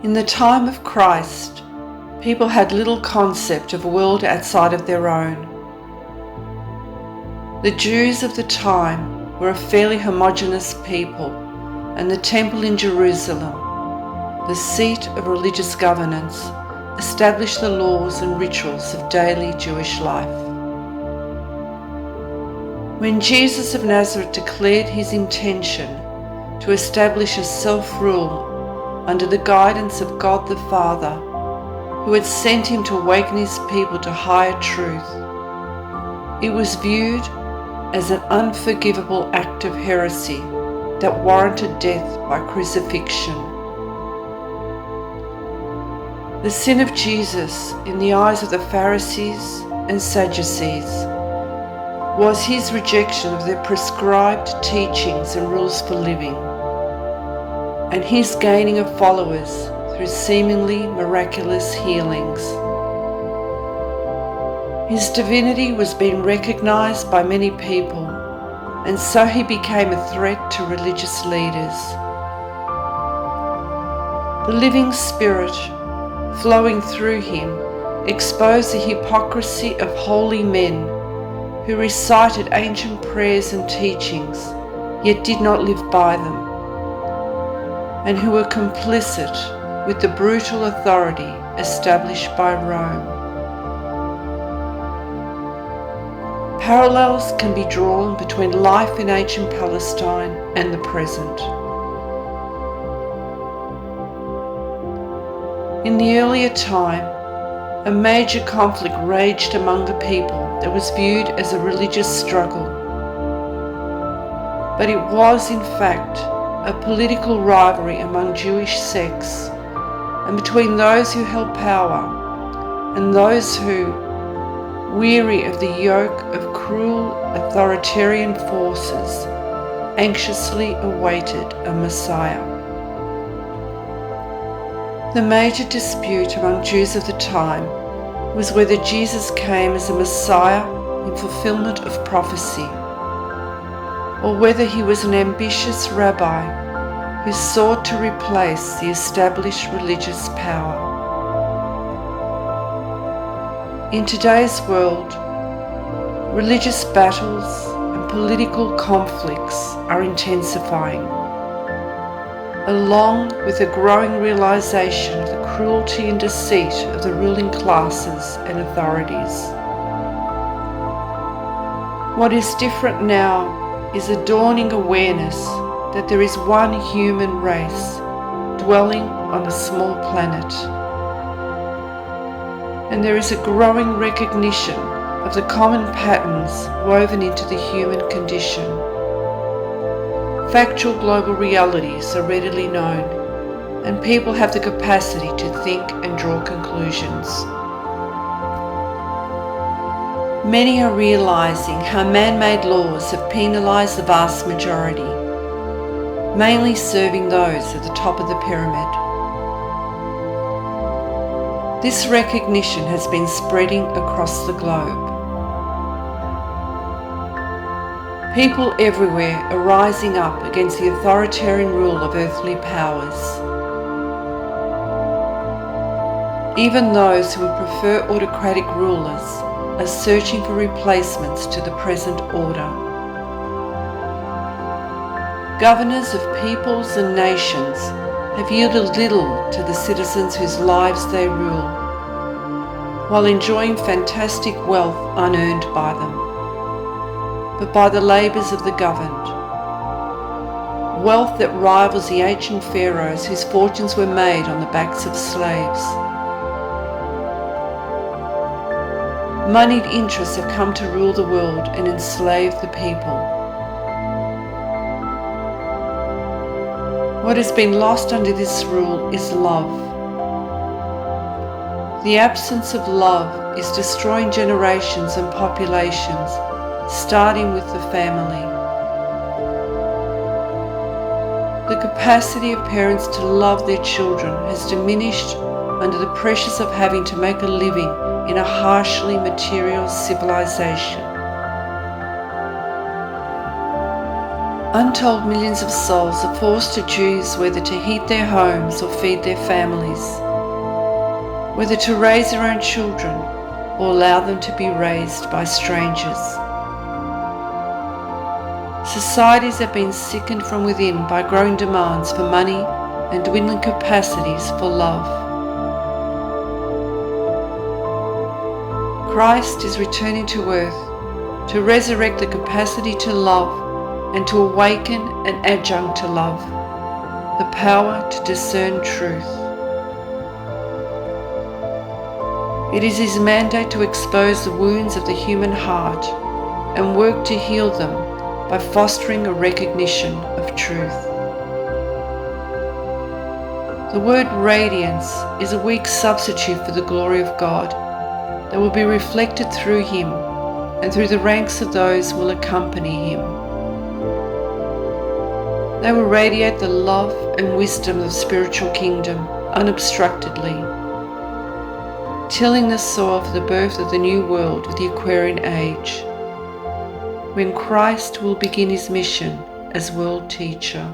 In the time of Christ, people had little concept of a world outside of their own. The Jews of the time were a fairly homogeneous people, and the temple in Jerusalem, the seat of religious governance, established the laws and rituals of daily Jewish life. When Jesus of Nazareth declared his intention to establish a self-rule under the guidance of God the Father, who had sent him to awaken his people to higher truth, it was viewed as an unforgivable act of heresy that warranted death by crucifixion. The sin of Jesus in the eyes of the Pharisees and Sadducees was his rejection of their prescribed teachings and rules for living, and his gaining of followers through seemingly miraculous healings. His divinity was being recognized by many people, and so he became a threat to religious leaders. The living Spirit flowing through him exposed the hypocrisy of holy men who recited ancient prayers and teachings, yet did not live by them, and who were complicit with the brutal authority established by Rome. Parallels can be drawn between life in ancient Palestine and the present. In the earlier time, a major conflict raged among the people that was viewed as a religious struggle. But it was, in fact, a political rivalry among Jewish sects and between those who held power and those who, weary of the yoke of cruel authoritarian forces, anxiously awaited a Messiah. The major dispute among Jews of the time was whether Jesus came as a Messiah in fulfillment of prophecy, or whether he was an ambitious rabbi who sought to replace the established religious power. In today's world, religious battles and political conflicts are intensifying, along with a growing realization of the cruelty and deceit of the ruling classes and authorities. What is different now is a dawning awareness that there is one human race dwelling on a small planet. And there is a growing recognition of the common patterns woven into the human condition. Factual global realities are readily known, and people have the capacity to think and draw conclusions. Many are realizing how man-made laws have penalized the vast majority, mainly serving those at the top of the pyramid. This recognition has been spreading across the globe. People everywhere are rising up against the authoritarian rule of earthly powers. Even those who would prefer autocratic rulers are searching for replacements to the present order. Governors of peoples and nations have yielded little to the citizens whose lives they rule, while enjoying fantastic wealth unearned by them, but by the labours of the governed. Wealth that rivals the ancient pharaohs whose fortunes were made on the backs of slaves. Moneyed interests have come to rule the world and enslave the people. What has been lost under this rule is love. The absence of love is destroying generations and populations, starting with the family. The capacity of parents to love their children has diminished under the pressures of having to make a living in a harshly material civilization. Untold millions of souls are forced to choose whether to heat their homes or feed their families, whether to raise their own children or allow them to be raised by strangers. Societies have been sickened from within by growing demands for money and dwindling capacities for love. Christ is returning to earth to resurrect the capacity to love and to awaken an adjunct to love, the power to discern truth. It is his mandate to expose the wounds of the human heart and work to heal them by fostering a recognition of truth. The word radiance is a weak substitute for the glory of God that will be reflected through him and through the ranks of those who will accompany him. They will radiate the love and wisdom of the spiritual kingdom unobstructedly, tilling the soil for the birth of the new world of the Aquarian age, when Christ will begin his mission as world teacher.